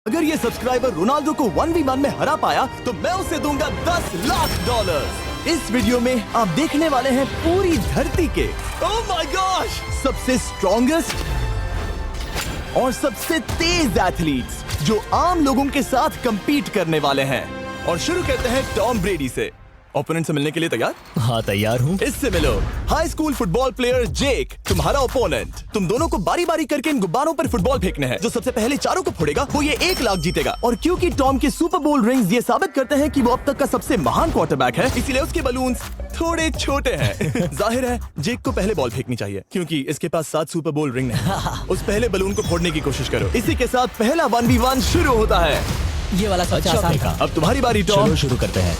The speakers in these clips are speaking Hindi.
अगर ये सब्सक्राइबर रोनाल्डो को 1v1 में हरा पाया तो मैं उसे दूंगा $10 लाख। इस वीडियो में आप देखने वाले हैं पूरी धरती के ओह माय गॉश सबसे स्ट्रॉन्गेस्ट और सबसे तेज एथलीट्स जो आम लोगों के साथ compete करने वाले हैं। और शुरू करते हैं टॉम ब्रेडी से। ओपोनेंट से मिलने के लिए तैयार? हाँ तैयार हूँ। इससे मिलो। हाई स्कूल फुटबॉल प्लेयर जेक तुम्हारा ओपोनेंट। तुम दोनों को बारी बारी करके इन गुब्बारों पर फुटबॉल फेंकने हैं। जो सबसे पहले चारों को फोड़ेगा वो ये 1 लाख जीतेगा। और क्योंकि टॉम के सुपर बोल रिंग्स ये साबित करते हैं कि वो अब तक का सबसे महान क्वार्टरबैक है, इसीलिए उसके बलून्स थोड़े छोटे हैं। जाहिर है जेक को पहले बॉल फेंकनी चाहिए क्योंकि इसके पास 7 सुपर बोल रिंग है। उस पहले बलून को फोड़ने की कोशिश करो। इसी के साथ पहला 1v1 शुरू होता है। ये वाला सबसे आसान था। अब तुम्हारी बारी टॉम। चलो शुरू करते हैं।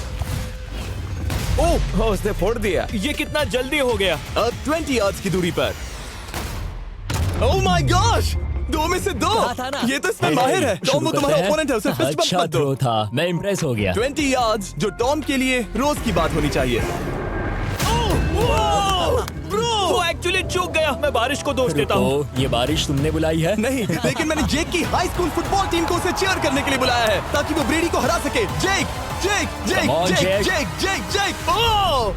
ओह उसने फोड़ दिया। ये कितना जल्दी हो गया। अब 20 यार्ड्स की दूरी पर। ओह माय गॉश 2 में से 2। था ना? ये तो इसमें माहिर है। टॉम वो तुम्हारा ओपोनेंट है, उसे फिस्ट बम्प अच्छा मत दो। थ्रो था, मैं इम्प्रेस हो गया। 20 यार्ड्स जो टॉम के लिए रोज की बात होनी चाहिए। वो एक्चुअली चूक गया। मैं बारिश को दोष देता हूँ। तो ये बारिश तुमने बुलाई है? नहीं, लेकिन मैंने जेक की हाई स्कूल फुटबॉल टीम को उसे चीयर करने के लिए बुलाया है ताकि वो ब्रेडी को हरा सके। जेक जेक जेक Come on, जेक Jake. जेक जेक जेक ओह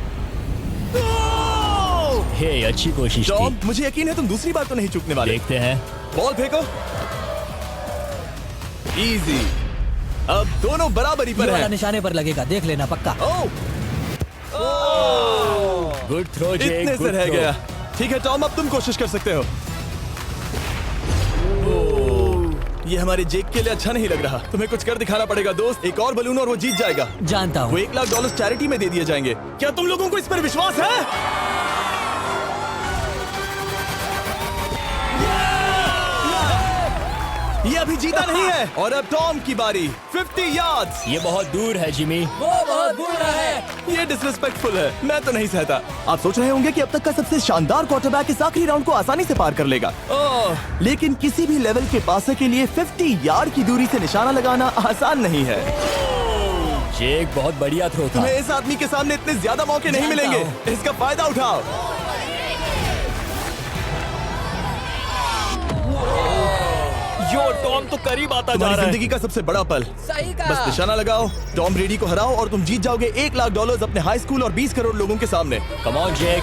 हे अच्छी कोशिश टॉम थी। मुझे यकीन है तुम दूसरी बार तो नहीं चूकने वाले। देखते हैं। बॉल फेंको। इजी। अब दोनों बराबरी ये पर वाला हैं। निशाने पर लगेगा, देख लेना पक्का। ओह गुड थ्रो जेक, इतने से गुड रह थ्रो। गया। ठीक है टॉम अब तुम कोशिश कर सकते हो। ये हमारे जेक के लिए अच्छा नहीं लग रहा। तुम्हें कुछ कर दिखाना पड़ेगा दोस्त। एक और बलून और वो जीत जाएगा। जानता वो हूँ। $1 लाख चैरिटी में दे दिए जाएंगे। क्या तुम लोगों को इस पर विश्वास है? ये अभी जीता नहीं है। और अब टॉम की बारी। 50 यार्ड्स। ये बहुत दूर है जिमी। वो बहुत बुरा है। ये डिसरिस्पेक्टफुल है। मैं तो नहीं सहता। आप सोच रहे होंगे कि अब तक का सबसे शानदार क्वार्टरबैक इस आखिरी राउंड को आसानी से पार कर लेगा। लेकिन किसी भी लेवल के पासे के लिए 50 यार्ड की दूरी से निशाना लगाना आसान नहीं है। जेक बहुत बढ़िया थ्रो था। तुम्हें इस आदमी के सामने इतने ज्यादा मौके नहीं जानता मिलेंगे। इसका फायदा उठाओ। यो टॉम तो करीब आता जा तुम्हारी रहा है। जिंदगी का सबसे बड़ा पल। सही बस निशाना लगाओ, टॉम ब्रेडी को हराओ और तुम जीत जाओगे $1 लाख अपने हाई स्कूल और 20 करोड़ लोगों के सामने। कम ऑन जेक,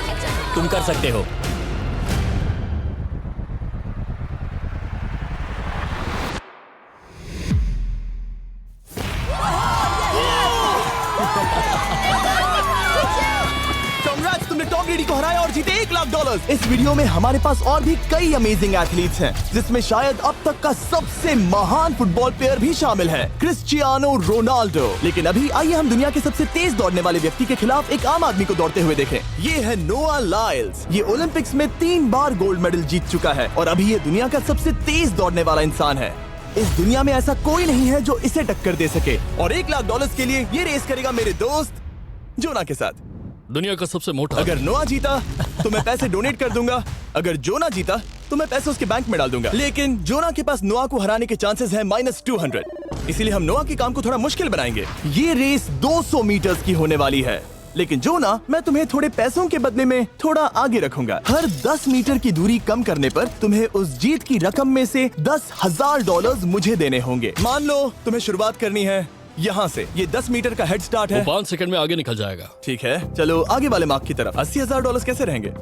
तुम कर सकते हो। Congrats, तुमने टॉम ब्रेडी को हराया और जीते $1 लाख। इस वीडियो में हमारे पास और भी कई अमेजिंग एथलीट्स हैं, जिसमें शायद अब तक का सबसे महान फुटबॉल प्लेयर भी शामिल है, क्रिस्टियानो रोनाल्डो। लेकिन अभी आइए हम दुनिया के सबसे तेज दौड़ने वाले व्यक्ति के खिलाफ एक आम आदमी को दौड़ते हुए देखें। ये है नोआ लाइल्स। ये ओलंपिक्स में 3 बार गोल्ड मेडल जीत चुका है और अभी ये दुनिया का सबसे तेज दौड़ने वाला इंसान है। इस दुनिया में ऐसा कोई नहीं है जो इसे टक्कर दे सके। और $1 लाख के लिए ये रेस करेगा मेरे दोस्त जोना के साथ। दुनिया का सबसे मोटा। अगर नोआ जीता तो मैं पैसे डोनेट कर दूंगा। अगर जोना जीता तो मैं पैसे उसके बैंक में डाल दूंगा। लेकिन जोना के पास नोआ को हराने के चांसेस हैं -200। इसीलिए हम नोआ के काम को थोड़ा मुश्किल बनाएंगे। ये रेस 200 मीटर्स की होने वाली है। लेकिन जोना, मैं तुम्हें थोड़े पैसों के बदले में थोड़ा आगे रखूंगा। हर 10 मीटर की दूरी कम करने पर तुम्हें उस जीत की रकम में से $10,000 मुझे देने होंगे। मान लो तुम्हें शुरुआत करनी है यहाँ से। ये 10 मीटर का हेड स्टार्ट है। 5 सेकंड में आगे निकल जाएगा। ठीक है, चलो आगे वाले मार्क की तरफ। $80,000 कैसे रहेंगे?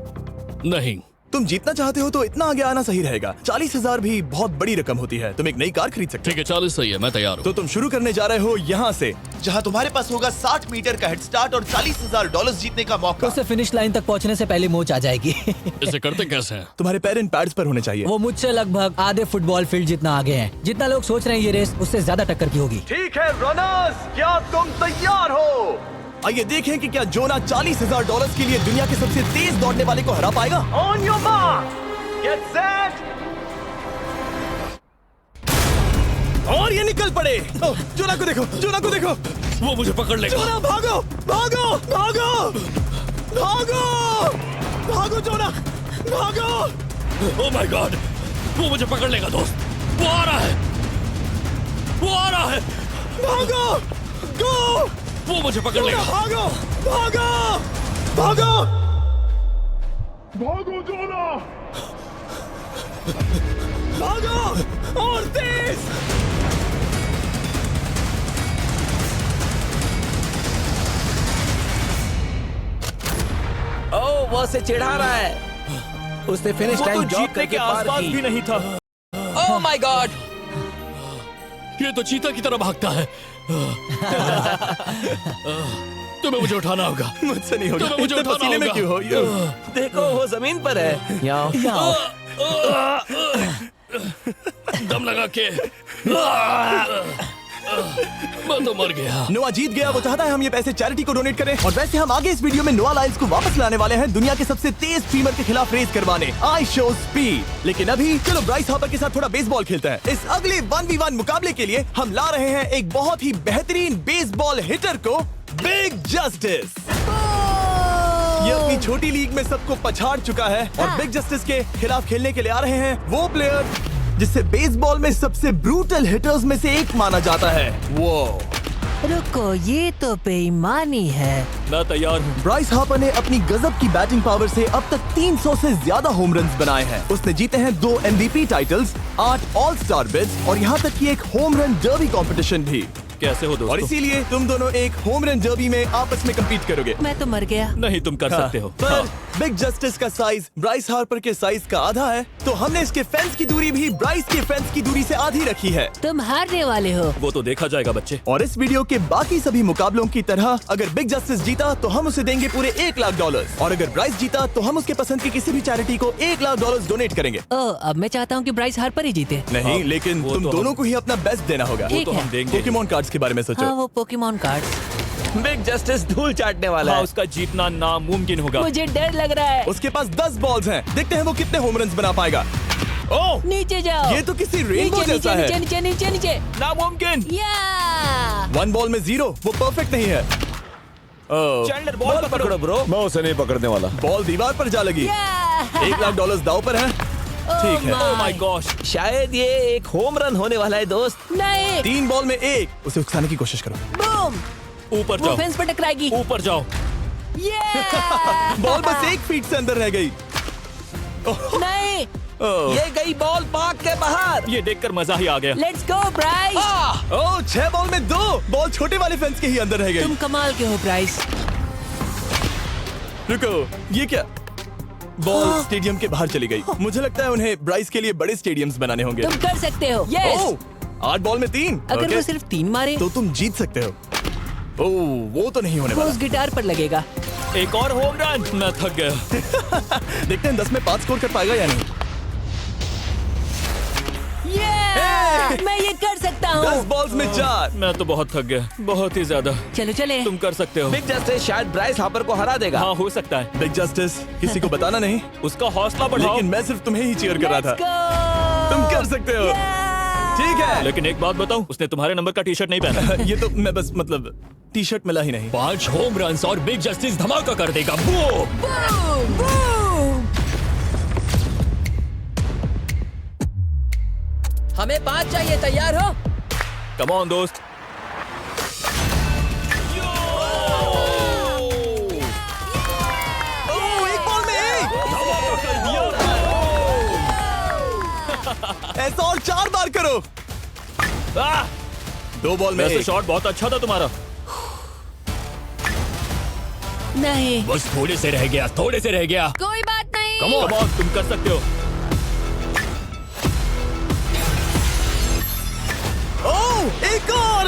नहीं, तुम जीतना चाहते हो तो इतना आगे आना सही रहेगा। 40,000 भी बहुत बड़ी रकम होती है। तुम एक नई कार खरीद सकते ठीक है 40 सही है, मैं तैयार हो। हूँ। तो तुम शुरू करने जा रहे हो यहाँ से, जहाँ तुम्हारे पास होगा 60 मीटर का हेड स्टार्ट और $40,000 जीतने का मौका। उससे फिनिश लाइन तक पहुँचने से पहले मोच आ जाएगी। इसे करते कैसे हैं? तुम्हारे पैर इन पैड्स पर होने चाहिए। वो मुझसे लगभग आधे फुटबॉल फील्ड जितना आगे हैं। जितना लोग सोच रहे हैं ये रेस उससे ज्यादा टक्कर की होगी। ठीक है रनर्स, क्या तुम तैयार हो? आइए देखें कि क्या जोना $40,000 के लिए दुनिया के सबसे तेज दौड़ने वाले को हरा पाएगा। On your mark, get set, और ये निकल पड़े। जोना को देखो, जोना को देखो। वो मुझे पकड़ लेगा। जोना भागो, भागो, भागो, भागो, भागो जोना, भागो। ओह माय गॉड, वो मुझे पकड़ लेगा दोस्त। वो आ रहा है, वो आ रहा है। भागो, गो, वो मुझे पकड़ लेगा। भागो, भागो, भागो, भागो जोना! भागो और तेज। से चिढ़ा रहा है। उसने फिनिश वो तो लाइन जॉग जीतने करके के पार आसपास की। भी नहीं था। Oh my God! ये तो चीता की तरह भागता है। तुम्हें मुझे उठाना होगा। मुझसे नहीं होगा। तुम्हें मुझे इतने उठाना पसीने में होगा। क्यों हो? देखो वो जमीन पर है। दम लगा के मैं तो मर गया। नोआ जीत गया। वो चाहता है हम ये पैसे चैरिटी को डोनेट करें। और वैसे हम आगे इस वीडियो में नोआ लाइल्स को वापस लाने वाले हैं दुनिया के सबसे तेज स्ट्रीमर के खिलाफ रेस करवाने, आई शो स्पीड। लेकिन अभी चलो ब्राइस हापर के साथ थोड़ा बेसबॉल खेलते हैं। इस अगले 1v1 मुकाबले के लिए हम ला रहे हैं एक बहुत ही बेहतरीन बेसबॉल हिटर को, बिग जस्टिस। ये अपनी छोटी लीग में सबको पछाड़ चुका है और बिग जस्टिस के खिलाफ खेलने के लिए आ रहे हैं वो प्लेयर जिसे बेसबॉल में सबसे ब्रूटल हिटर्स में से एक माना जाता है। वो रुको, ये तो बेईमानी है। मैं तैयार हूँ। ब्राइस हापर ने अपनी गजब की बैटिंग पावर से अब तक 300 से ज्यादा होम रन्स बनाए हैं। उसने जीते हैं 2 MVP titles, 8 all star bids और यहाँ तक कि एक होम रन डर्बी कंपटीशन भी। कैसे हो और दोस्तों? इसीलिए तुम दोनों एक होम रन डर्बी में आपस में कम्पीट करोगे। मैं तो मर गया। नहीं, तुम कर सकते हो। पर बिग जस्टिस का साइज ब्राइस हार्पर के साइज का आधा है, तो हमने इसके फेंस की दूरी भी ब्राइस के फेंस की दूरी से आधी रखी है। तुम हारने वाले हो। वो तो देखा जाएगा बच्चे। और इस वीडियो के बाकी सभी मुकाबलों की तरह अगर बिग जस्टिस जीता तो हम उसे देंगे पूरे $1 लाख और अगर ब्राइस जीता तो हम उसके पसंद की किसी भी चैरिटी को $1 लाख डोनेट करेंगे। अब मैं चाहता हूँ कि ब्राइस हार्पर ही जीते। नहीं, हाँ, लेकिन वो तुम तो दोनों हम- को ही अपना बेस्ट देना होगा। वो ठीक तो है। हम देंगे। पोकेमॉन कार्ड्स के बारे में सोचो। हाँ, वो पोकेमॉन कार्ड। बिग जस्टिस धूल चाटने वाला हाँ, है। उसका जीतना नामुमकिन होगा। मुझे डर लग रहा है। उसके पास 10 बॉल्स हैं। देखते हैं वो कितने होम रन्स बना पाएगा। ओह, नीचे जाओ। ये तो किसी रेनबो नीचे जैसा नीचे है। नीचे नीचे नीचे नीचे। नामुमकिन। या 1 बॉल में 0, वो परफेक्ट नहीं है। चैंडलर बॉल पकड़ो ब्रो। मैं उसे नहीं पकड़ने वाला। बॉल दीवार पर जा लगी। $1 लाख दाव पर है। ठीक है। ओह माय गॉश। शायद ये एक होम रन होने वाला है दोस्त। नहीं। 3 बॉल में 1, उसे उकसाने की कोशिश करो। बूम। ऊपर वो जाओ। फेंस पर टकराएगी। ऊपर जाओ। बॉल बस 1 फीट से अंदर रह गई। नहीं। ये गई बॉल पार्क के बाहर। ये देखकर मजा ही आ गया। Let's go Bryce. Oh, 6 ball में 2, बॉल छोटे वाले फेंस के ही अंदर रह गई। तुम कमाल के हो ब्राइस। रुको, ये क्या? बॉल स्टेडियम के बाहर चली गई। मुझे लगता है उन्हें ब्राइस के लिए बड़े स्टेडियम्स बनाने होंगे। तुम कर सकते हो। यस। ओह, 8 बॉल में 3। अगर ओके, वो सिर्फ 3 मारे तो तुम जीत सकते हो। ओह, वो तो नहीं होने वो वाला। उस गिटार पर लगेगा। एक और होम रन। मैं थक गया। देखते हैं 10 में 5 स्कोर कर पाएगा या नहीं। मैं ये कर सकता 10 हूँ। बॉल्स में 4। मैं तो बहुत थक गया, बहुत ही ज्यादा। चलो चले। तुम कर सकते हो। बिग जस्टिस शायद ब्राइस हापर को हरा देगा। हाँ, हो सकता है। बिग जस्टिस, किसी को बताना नहीं, उसका हौसला बढ़ाओ। लेकिन मैं सिर्फ तुम्हें ही चीयर कर रहा Let's था। go! तुम कर सकते हो। ठीक है। लेकिन एक बात बताऊं, उसने तुम्हारे नंबर का टी शर्ट नहीं पहना। ये तो मैं बस मतलब टी शर्ट मिला ही नहीं। 5 होम रन और बिग जस्टिस धमाका कर देगा। बूम! Boom! Boom! हमें 5 चाहिए। तैयार हो? कम ऑन दोस्त। ओह, 1 बॉल में 1। ऐसा और 4 बार करो। 2 बॉल में वैसे 1। शॉट बहुत अच्छा था तुम्हारा। नहीं। बस थोड़े से रह गया, थोड़े से रह गया। कोई बात नहीं। कम ऑन, तुम कर सकते हो। ओह, एक और।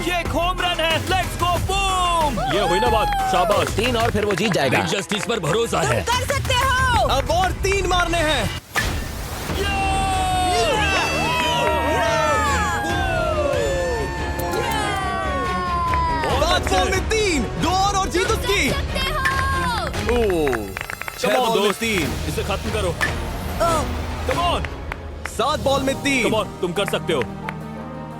ये एक होम रन है। Let's go, boom! ये हुई ना बात। शाबाश। 3 और फिर वो जीत जाएगा। बिग जस्टिस पर भरोसा है। कर सकते हो। अब और 3 मारने हैं। 5 बॉल में 3, 2 और जीत उसकी। ओह, 6 Come on, बॉल में दोस्त। 3, इसे खत्म करो। कम ऑन, 7 बॉल में 3। कम ऑन, तुम कर सकते हो।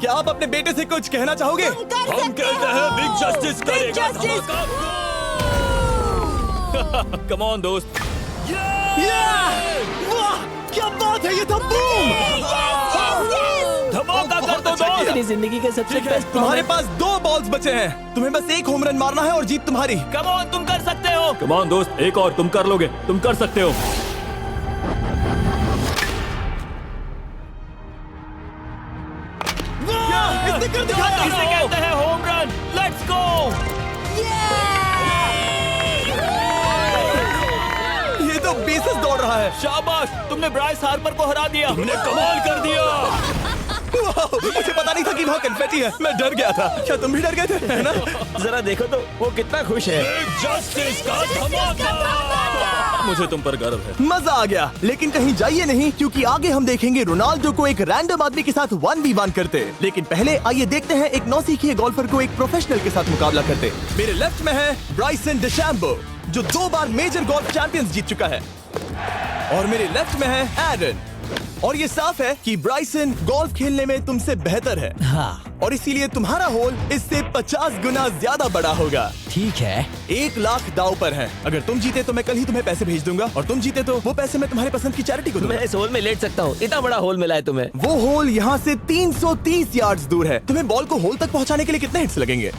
क्या आप अपने बेटे से कुछ कहना चाहोगे? हम कहते हैं बिग जस्टिस करेगा धमाका। कम ऑन दोस्त। वाह, क्या बात है, ये तो बूम! धमाका कर दो बहुत अच्छा दोस्त। किया। मेरी जिंदगी का सबसे ठीक है, बेस्ट तुम्हारे पास 2 बॉल्स बचे हैं। तुम्हें बस 1 होम रन मारना है और जीत तुम्हारी। कम ऑन, तुम कर सकते हो। कम ऑन दोस्त, एक और, तुम कर लोगे। तुम कर सकते हो। इसने कर दिखाया। इसे कहते हैं होम रन। Let's go. तेज दौड़ रहा है। शाबाश, तुमने ब्राइस हार्पर को हरा दिया। तुमने कमाल कर दिया। वाह, मुझे पता नहीं था कि वहाँ कन्फेटी है। मैं डर गया था। क्या तुम भी डर गए थे, है ना? जरा देखो तो वो कितना खुश है। जस्टिस का धमाका। मुझे तुम पर गर्व है। मजा आ गया। लेकिन कहीं जाइए नहीं, क्योंकि आगे हम देखेंगे रोनाल्डो को एक रैंडम आदमी के साथ 1v1 करते। लेकिन पहले आइए देखते हैं एक नौसिखिए गोल्फर को एक प्रोफेशनल के साथ मुकाबला करते। मेरे लेफ्ट में है ब्राइसन डेशैम्बो, जो 2 बार मेजर गोल्फ चैंपियंस जीत चुका है, और मेरे लेफ्ट में है एरन। और ये साफ है कि ब्राइसन गोल्फ खेलने में तुमसे बेहतर है, हाँ और इसीलिए तुम्हारा होल इससे 50 गुना ज्यादा बड़ा होगा। ठीक है। 1 लाख दाव पर है। अगर तुम जीते तो मैं कल ही तुम्हें पैसे भेज दूंगा, और तुम जीते तो वो पैसे मैं तुम्हारे पसंद की चैरिटी को दूंगा। मैं इस होल में लेट सकता हूँ, इतना बड़ा होल मिला है तुम्हें। वो होल यहाँ से 330 यार्ड्स दूर है। तुम्हें बॉल को होल तक पहुँचाने के लिए कितने हिट्स लगेंगे?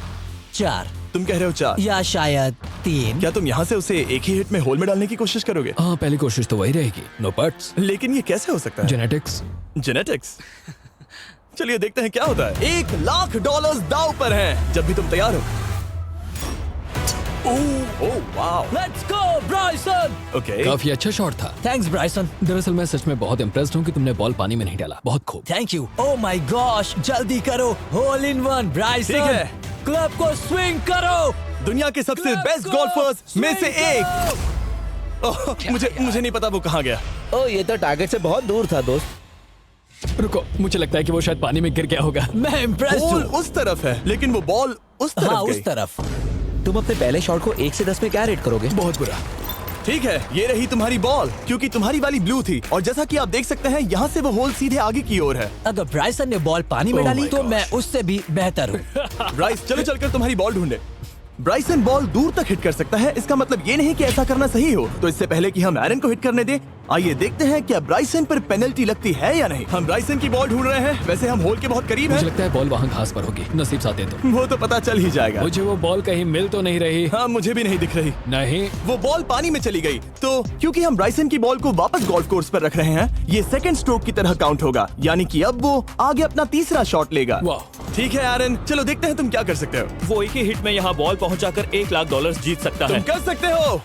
4 तुम कह रहे हो 4? या शायद 3। क्या तुम यहाँ से उसे एक ही हिट में होल में डालने की कोशिश करोगे? हाँ, पहली कोशिश तो वही रहेगी। No putts. लेकिन ये कैसे हो सकता है? जेनेटिक्स। जेनेटिक्स। चलिए देखते हैं क्या होता है। $1 लाख दाव पर हैं। जब भी तुम तैयार हो। Oh wow. Let's go Bryson. Okay. काफी अच्छा शॉट था। Thanks Bryson. दरअसल मैं सच में बहुत इम्प्रेस्ड हूँ कि तुमने बॉल पानी में नहीं डाला। बहुत खूब। Thank you. Oh my gosh, जल्दी करो। Hole in one Bryson. ठीक है। क्लब को स्विंग करो। दुनिया के सबसे बेस्ट गोल्फर्स में से एक। ओह, मुझे नहीं पता वो कहाँ गया। ओ, ये तो टारगेट से बहुत दूर था दोस्त। रुको, मुझे लगता है कि वो शायद पानी में गिर गया होगा। मैं इम्प्रेस्ड बॉल हूँ। उस तरफ है, लेकिन वो बॉल उस तरफ हाँ गई। उस तरफ। तुम अपने पहले शॉट को 1 से 10 में क्या रेट करोगे? बहुत बुरा। ठीक है, ये रही तुम्हारी बॉल, क्योंकि तुम्हारी वाली ब्लू थी, और जैसा कि आप देख सकते हैं यहाँ से वो होल सीधे आगे की ओर है। अगर ब्राइसन ने बॉल पानी में Oh डाली my तो gosh. मैं उससे भी बेहतर हूँ। ब्राइस, चलो चलकर तुम्हारी बॉल ढूंढे। ब्राइसन बॉल दूर तक हिट कर सकता है, इसका मतलब ये नहीं कि ऐसा करना सही हो। तो इससे पहले कि हम एरन को हिट करने दें, आइए देखते हैं क्या ब्राइसन पर पेनल्टी लगती है या नहीं। हम ब्राइसन की बॉल ढूंढ रहे हैं। वैसे हम होल के बहुत करीब मुझे हैं। लगता है बॉल वहाँ घास पर होगी। नसीब साथ दे तो। वो तो पता चल ही जाएगा। मुझे वो बॉल कहीं मिल तो नहीं रही। हाँ, मुझे भी नहीं दिख रही। नहीं। वो बॉल पानी में चली गई। तो क्योंकि हम ब्राइसन की बॉल को वापस गोल्फ कोर्स पर रख रहे हैं, ये सेकंड स्ट्रोक की तरह काउंट होगा, यानी कि अब वो आगे अपना तीसरा शॉट लेगा। वाह। ठीक है एरन, चलो देखते हैं तुम क्या कर सकते हो। वो एक ही हिट में यहाँ बॉल पहुँचाकर $1 लाख जीत सकता तुम है। कर सकते हो।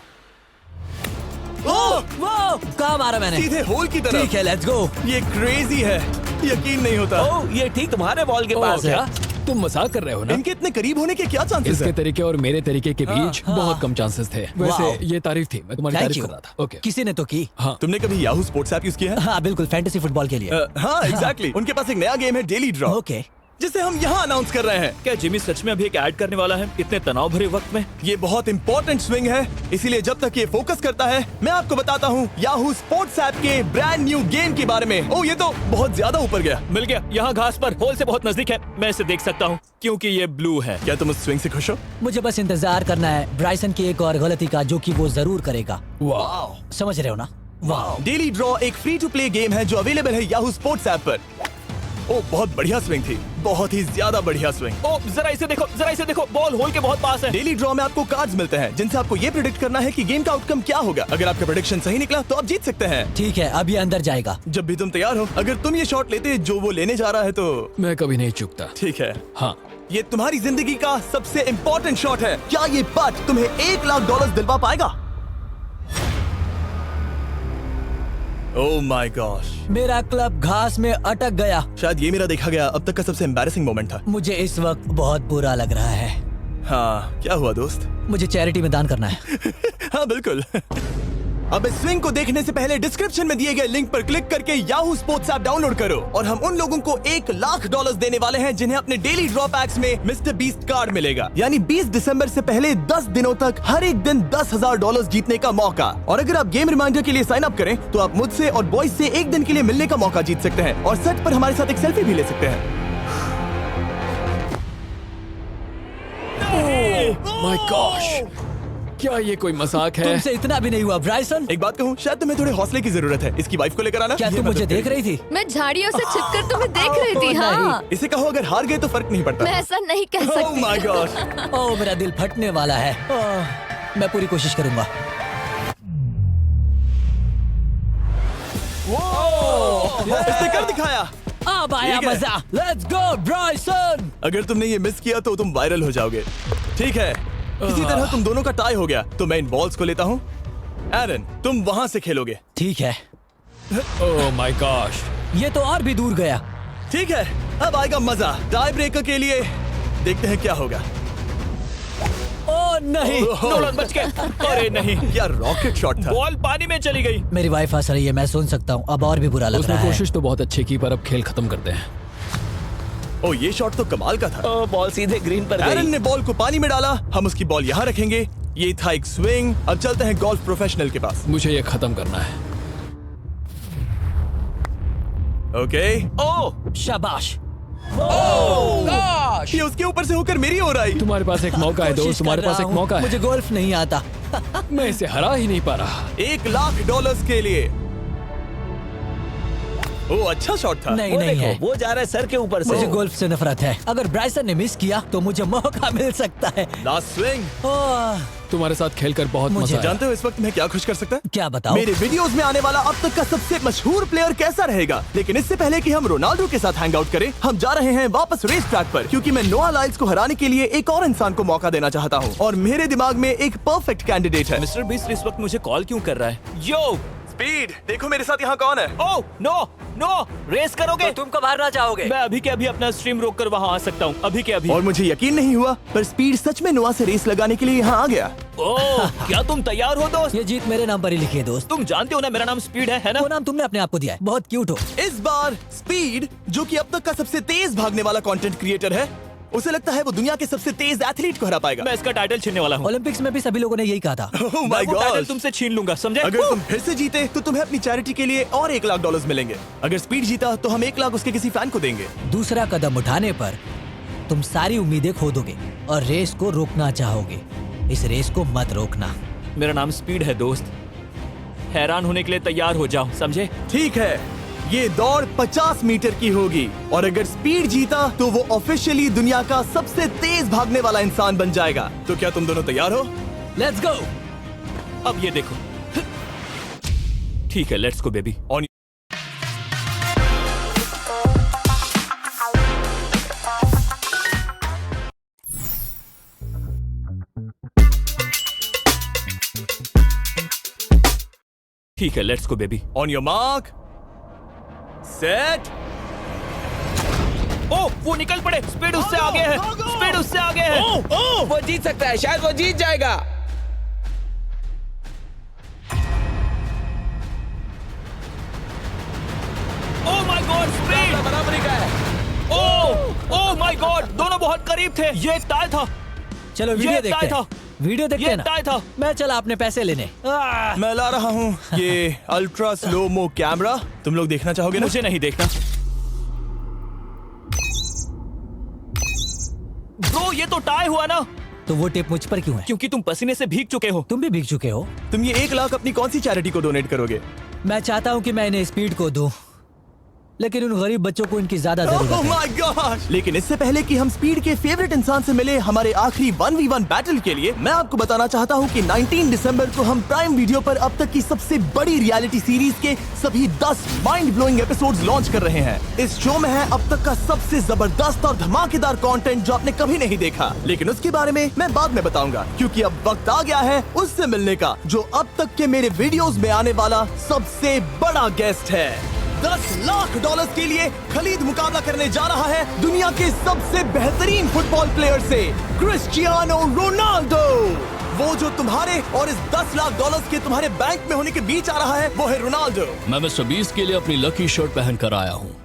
ओह, वो कहाँ मारा मैंने? सीधे होल की तरफ। ठीक है, लेट्स गो। ये क्रेजी है, यकीन नहीं होता। ओ, ये ठीक तुम्हारे बॉल के पास है। क्या तुम मजाक कर रहे हो ना? इनके इतने करीब होने के क्या चांसेस इसके हैं? तरीके और मेरे तरीके के बीच हाँ। बहुत कम चांसेस थे। वाओ। वैसे ये तारीफ थी, मैं तुम्हारी थैंक तारीफ यू। कर रहा था। ओके। किसी ने तो की। हाँ। तुमने कभी याहू स्पोर्ट्स ऐप यूज किया है? हाँ बिल्कुल, फैंटेसी फुटबॉल के लिए। हाँ एग्जैक्टली। उनके पास एक नया गेम है, डेली ड्रॉ, ओके। जिसे हम यहाँ अनाउंस कर रहे हैं। क्या जिमी सच में अभी एक ऐड करने वाला है इतने तनाव भरे वक्त में? ये बहुत इंपॉर्टेंट स्विंग है, इसीलिए जब तक ये फोकस करता है, मैं आपको बताता हूँ याहू स्पोर्ट्स ऐप के ब्रांड न्यू गेम के बारे में। ओह, ये तो बहुत ज्यादा ऊपर गया। मिल गया, यहाँ घास पर होल से बहुत नजदीक है। मैं इसे देख सकता हूँ क्योंकि ये ब्लू है। क्या तुम उस स्विंग से खुश हो? मुझे बस इंतजार करना है ब्राइसन की एक और गलती का, जो कि वो जरूर करेगा। वाह। समझ रहे हो ना? वाह। डेली ड्रॉ एक फ्री टू प्ले गेम है जो अवेलेबल है याहू स्पोर्ट्स ऐप पर। ओह, बहुत बढ़िया स्विंग थी, बहुत ही ज्यादा बढ़िया स्विंग। ओ, जरा इसे देखो, बॉल होल के बहुत पास है। डेली ड्रॉ में आपको कार्ड्स मिलते हैं जिनसे आपको ये प्रेडिक्ट करना है कि गेम का आउटकम क्या होगा। अगर आपका प्रेडिक्शन सही निकला तो आप जीत सकते हैं। ठीक है, अब ये अंदर जाएगा। जब भी तुम तैयार हो, अगर तुम ये शॉट लेते जो वो लेने जा रहा है तो मैं कभी नहीं चूकता। ठीक है। हाँ। ये तुम्हारी जिंदगी का सबसे इम्पोर्टेंट शॉट है। क्या ये पट तुम्हें $1 लाख दिलवा पाएगा? ओह माय गॉश, मेरा क्लब घास में अटक गया। शायद ये मेरा देखा गया अब तक का सबसे एम्बैरेसिंग मोमेंट था। मुझे इस वक्त बहुत बुरा लग रहा है। हाँ, क्या हुआ दोस्त? मुझे चैरिटी में दान करना है। हाँ बिल्कुल। अब इस स्विंग को देखने से पहले डिस्क्रिप्शन में दिए गए लिंक पर क्लिक करके याहू स्पोर्ट्स ऐप डाउनलोड करो, और हम उन लोगों को $1 लाख देने वाले हैं जिन्हें अपने डेली ड्रॉ पैक्स में मिस्टर बीस्ट कार्ड मिलेगा। यानी 20 दिसंबर से पहले 10 दिनों तक हर एक दिन $10,000 जीतने का मौका। और अगर आप गेम रिमाइंडर के लिए साइन अप करें तो आप मुझसे और बॉयज से एक दिन के लिए मिलने का मौका जीत सकते हैं, और सेट पर हमारे साथ एक सेल्फी भी ले सकते हैं। माय गॉश, क्या ये कोई मजाक है? तुमसे इतना भी नहीं हुआ ब्राइसन। एक बात कहूँ, शायद तुम्हें थोड़े हौसले की जरूरत है। इसकी वाइफ को लेकर आना। क्या ये तुम मुझे मदद देख करेगी। रही थी? मैं झाड़ियों से छिपकर तुम्हें देख रही थी। ओह, हाँ, इसे कहो अगर हार गए तो फर्क नहीं पड़ता। मैं ऐसा नहीं कह ओह सकती। My God. ओह, मेरा दिल फटने वाला है। मैं पूरी कोशिश करूंगा। इसने कर दिखाया। अब आया ठीक है। मजा। Let's go Bryson. अगर तुमने ये मिस किया तो तुम वायरल हो जाओगे। ठीक है, इसी तरह तुम दोनों का टाई हो गया, तो मैं इन बॉल्स को लेता हूँ एरन, तुम वहां से खेलोगे। ठीक है, ओह माय गॉश। ये तो और भी दूर गया। ठीक है, अब आएगा मजा। टाई ब्रेकर के लिए देखते हैं क्या होगा। ओ नहीं, नोलन बच गए। अरे नहीं, क्या रॉकेट शॉट था। बॉल पानी में चली गई। मेरी वाइफ हंस रही है, मैं सुन सकता हूँ। अब और भी बुरा लग उसने रहा है। कोशिश तो बहुत अच्छी की, पर अब खेल खत्म करते हैं। ओ, ये शॉट तो कमाल का था। ओ, बॉल सीधे ग्रीन पर एरन गई। ने बॉल को पानी में डाला, हम उसकी बॉल यहाँ रखेंगे। ये था एक स्विंग। अब चलते हैं गोल्फ प्रोफेशनल के पास। मुझे ये खत्म करना है। ओके। ओ शाबाश। ये उसके ऊपर से होकर मेरी ओर आई। तुम्हारे पास एक मौका है कोशिश दोस्त, तुम्हारे कर पास रहा एक हूँ। मौका है। मुझे गोल्फ नहीं आता। मैं इसे हरा ही नहीं पा रहा। $1,00,000 के लिए। ओ, अच्छा शॉट था। नहीं वो नहीं देखो, है। वो जा रहा है सर के ऊपर से। मुझे गोल्फ से नफरत है। अगर ब्राइसन ने मिस किया तो मुझे मौका मिल सकता है। Last swing. ओह, तुम्हारे साथ खेलकर बहुत मुझे मजा आया। जानते हो इस वक्त मैं क्या खुश कर सकता है? क्या बताओ? मेरे वीडियोस में आने वाला अब तक का सबसे मशहूर प्लेयर कैसा रहेगा। लेकिन इससे पहले कि हम रोनाल्डो के साथ हैंग आउट करें, हम जा रहे हैं वापस रेस ट्रैक पर, क्योंकि मैं नोआ लाइल्स को हराने के लिए एक और इंसान को मौका देना चाहता हूँ और मेरे दिमाग में एक परफेक्ट कैंडिडेट है। मिस्टर बीस्ट इस वक्त मुझे कॉल क्यों कर रहा है? यो स्पीड, देखो मेरे साथ यहाँ कौन है। ओ नो नो, रेस करोगे? तुम कब हारना चाहोगे? मैं अभी के अभी अपना स्ट्रीम रोक कर वहाँ आ सकता हूँ। अभी के अभी। और मुझे यकीन नहीं हुआ, पर स्पीड सच में नोआ से रेस लगाने के लिए यहाँ आ गया। ओह, क्या तुम तैयार हो दोस्त? ये जीत मेरे नाम पर ही लिखी है दोस्त। तुम जानते हो ना मेरा नाम स्पीड है ना? वो नाम तुमने अपने आप को दिया है। बहुत क्यूट हो। इस बार स्पीड, जो कि अब तक का सबसे तेज भागने वाला कंटेंट क्रिएटर है, उसे लगता है वो दुनिया के सबसे तेज एथलीट को हरा पाएगा। मैं इसका टाइटल छीनने वाला हूँ। ओलंपिक्स में भी सभी लोगों ने यही कहा था। Oh मैं my वो टाइटल God! तुमसे छीन लूंगा, समझे? अगर तुम फिर से जीते तो तुम्हें अपनी चैरिटी के लिए और $1,00,000 मिलेंगे। अगर स्पीड जीता तो हम 1,00,000 उसके किसी फैन को देंगे। दूसरा कदम उठाने पर तुम सारी उम्मीदें खो दोगे और रेस को रोकना चाहोगे। इस रेस को मत रोकना। मेरा नाम स्पीड है दोस्त। हैरान होने के लिए तैयार हो जाओ, समझे? ठीक है, ये दौड़ 50 मीटर की होगी और अगर स्पीड जीता तो वो ऑफिशियली दुनिया का सबसे तेज भागने वाला इंसान बन जाएगा। तो क्या तुम दोनों तैयार हो? Let's go. अब ये देखो। ठीक है, लेट्स गो बेबी। ऑन ठीक है, let's go baby. On your mark, set. ओ, वो निकल पड़े। स्पीड उससे आगे है। स्पीड उससे आगे है। वो जीत सकता है, शायद वो जीत जाएगा। ओ माय गॉड, स्पीड बराबरी का है। ओ माय गॉड, दोनों बहुत करीब थे। ये टाई था। चलो वीडियो ये देखते टाई हैं। था। वीडियो देखते ये हैं ना। टाई था। मैं चला अपने पैसे लेने। मैं ला रहा हूँ ये अल्ट्रा स्लो मो कैमरा। तुम लोग देखना चाहोगे ना? मुझे नहीं देखना। ब्रो, ये तो टाई हुआ ना? तो वो टिप मुझ पर क्यों है? क्योंकि तुम पसीने से भीग चुके हो। तुम भी भीग चुके हो। तुम ये 1,00,000 अपनी कौन सी चैरिटी को डोनेट करोगे? मैं चाहता हूँ कि मैं इन्हें स्पीड को दूं, लेकिन उन गरीब बच्चों को इनकी ज्यादा जरूरत Oh है। my gosh! लेकिन इससे पहले कि हम स्पीड के फेवरेट इंसान से मिले हमारे आखिरी 1v1 बैटल के लिए, मैं आपको बताना चाहता हूँ कि 19 दिसंबर को हम प्राइम वीडियो पर अब तक की सबसे बड़ी रियलिटी सीरीज के सभी 10 माइंड ब्लोइंग एपिसोड्स लॉन्च कर रहे हैं। इस शो में है अब तक का सबसे जबरदस्त और धमाकेदार कंटेंट जो आपने कभी नहीं देखा, लेकिन उसके बारे में मैं बाद में बताऊंगा, क्योंकि अब वक्त आ गया है उससे मिलने का जो अब तक के मेरे वीडियोस में आने वाला सबसे बड़ा गेस्ट है। $10,00,000 के लिए खलीद मुकाबला करने जा रहा है दुनिया के सबसे बेहतरीन फुटबॉल प्लेयर से, क्रिस्टियानो रोनाल्डो। वो जो तुम्हारे और इस $10,00,000 के तुम्हारे बैंक में होने के बीच आ रहा है, वो है रोनाल्डो। मैं मिस्टर बीस्ट के लिए अपनी लकी शर्ट पहन कर आया हूँ।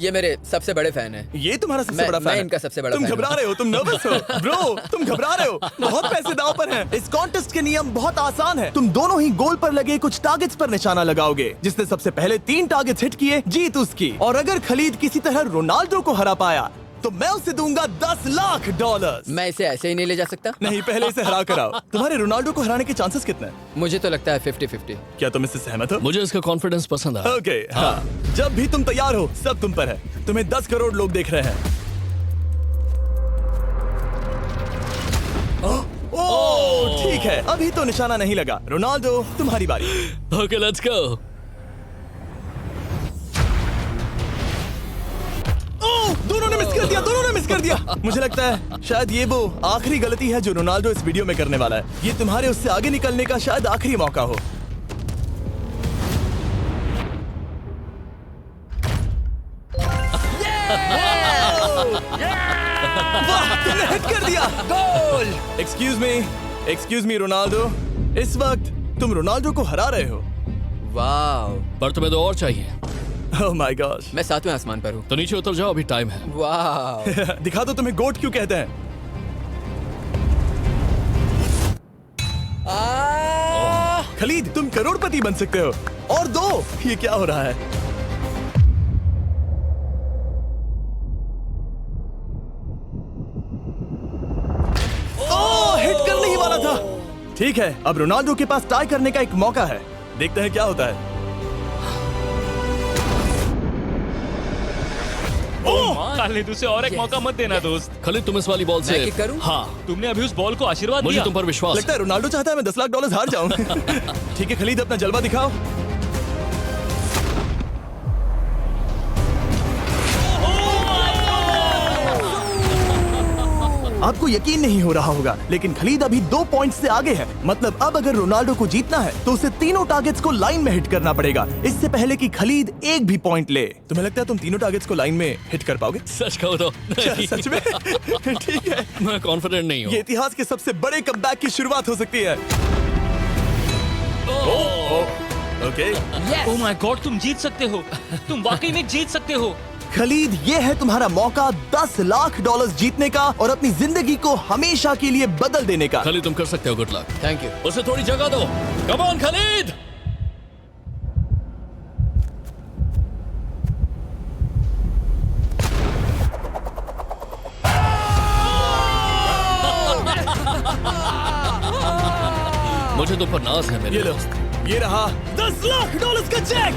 ये मेरे सबसे बड़े फैन हैं। ये तुम्हारा सबसे मैं- बड़ा फैन मैं है। इनका सबसे बड़ा तुम फैन घबरा हूँ। रहे हो, तुम नर्वस हो ब्रो, तुम घबरा रहे हो। बहुत पैसे दांव पर हैं। इस कॉन्टेस्ट के नियम बहुत आसान है। तुम दोनों ही गोल पर लगे कुछ टारगेट्स पर निशाना लगाओगे। जिसने सबसे पहले 3 टारगेट्स हिट किए जीत उसकी। और अगर खलीद किसी तरह रोनाल्डो को हरा पाया तो मैं उसे दूंगा $10,00,000। मैं इसे ऐसे ही नहीं ले जा सकता। नहीं, पहले इसे हरा कर आओ। तुम्हारे रोनाल्डो को हराने के चांसेस कितने हैं? मुझे तो लगता है 50-50। क्या तुम इससे सहमत हो? मुझे इसका कॉन्फिडेंस पसंद आया। ओके, हाँ। जब भी तुम तैयार हो सब तुम पर है। तुम्हें 10 करोड़ लोग देख रहे हैं। ओह, ठीक है, अभी तो निशाना नहीं लगा। रोनाल्डो, तुम्हारी बारी। Okay, let's go. ओह, दोनों ने मिस कर दिया, दोनों ने मिस कर दिया। मुझे लगता है शायद ये वो आखिरी गलती है जो रोनाल्डो इस वीडियो में करने वाला है। ये तुम्हारे उससे आगे निकलने का शायद आखिरी मौका हो। वाह, तुमने हिट कर दिया। गोल। एक्सक्यूज मी रोनाल्डो, इस वक्त तुम रोनाल्डो को हरा रहे हो। वाह, पर तुम्हें तो और चाहिए। ओह माय गॉश। मैं 7वें आसमान पर हूँ। तो नीचे उतर जाओ, अभी टाइम है। वाह, दिखा दो तुम्हें गोट क्यों कहते हैं। खलीद, तुम करोड़पति बन सकते हो। और दो, ये क्या हो रहा है? हिट करने ही वाला था। ठीक है, अब रोनाल्डो के पास टाई करने का एक मौका है। देखते हैं क्या होता है। खालिद, उसे और एक मौका मत देना दोस्त। खलीद, तुम इस वाली बॉल से मैं किक करूं? हाँ, तुमने अभी उस बॉल को आशीर्वाद मुझे दिया। तुम पर विश्वास लगता है रोनाल्डो चाहता है मैं $10 लाख हार जाऊं। ठीक है खलीद, अपना जलवा दिखाओ। आपको यकीन नहीं हो रहा होगा, लेकिन खलीद अभी 2 पॉइंट से आगे है। मतलब अब अगर रोनाल्डो को जीतना है तो उसे तीनों टारगेट्स को लाइन में हिट करना पड़ेगा, इससे पहले कि खलीद एक भी पॉइंट ले। तुम्हें लगता है तुम तीनों टारगेट्स को लाइन में हिट कर पाओगे? सच कहो तो नहीं। सच में? ठीक है, मैं कॉन्फिडेंट नहीं हूँ। ये इतिहास के सबसे बड़े कमबैक की शुरुआत हो सकती है। ओके, ओह माय गॉड, तुम जीत सकते हो। तुम वाकई में जीत सकते हो। खलीद, ये है तुम्हारा मौका $10 लाख जीतने का और अपनी जिंदगी को हमेशा के लिए बदल देने का। खलीद, तुम कर सकते हो। Good luck. Thank you. उसे थोड़ी जगह दो। Come on Khalid. मुझे तुम पर नाज है मेरे ये लो, दोस्त। ये रहा $10 लाख का चेक।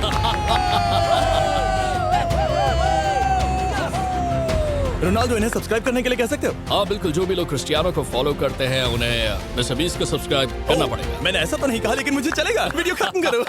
रोनाल्डो, इन्हें सब्सक्राइब करने के लिए कह सकते हो? हाँ बिल्कुल, जो भी लोग क्रिस्टियानो को फॉलो करते हैं उन्हें मिस्टर बीस्ट को सब्सक्राइब करना पड़ेगा। मैंने ऐसा तो नहीं कहा, लेकिन मुझे चलेगा। वीडियो खत्म करो।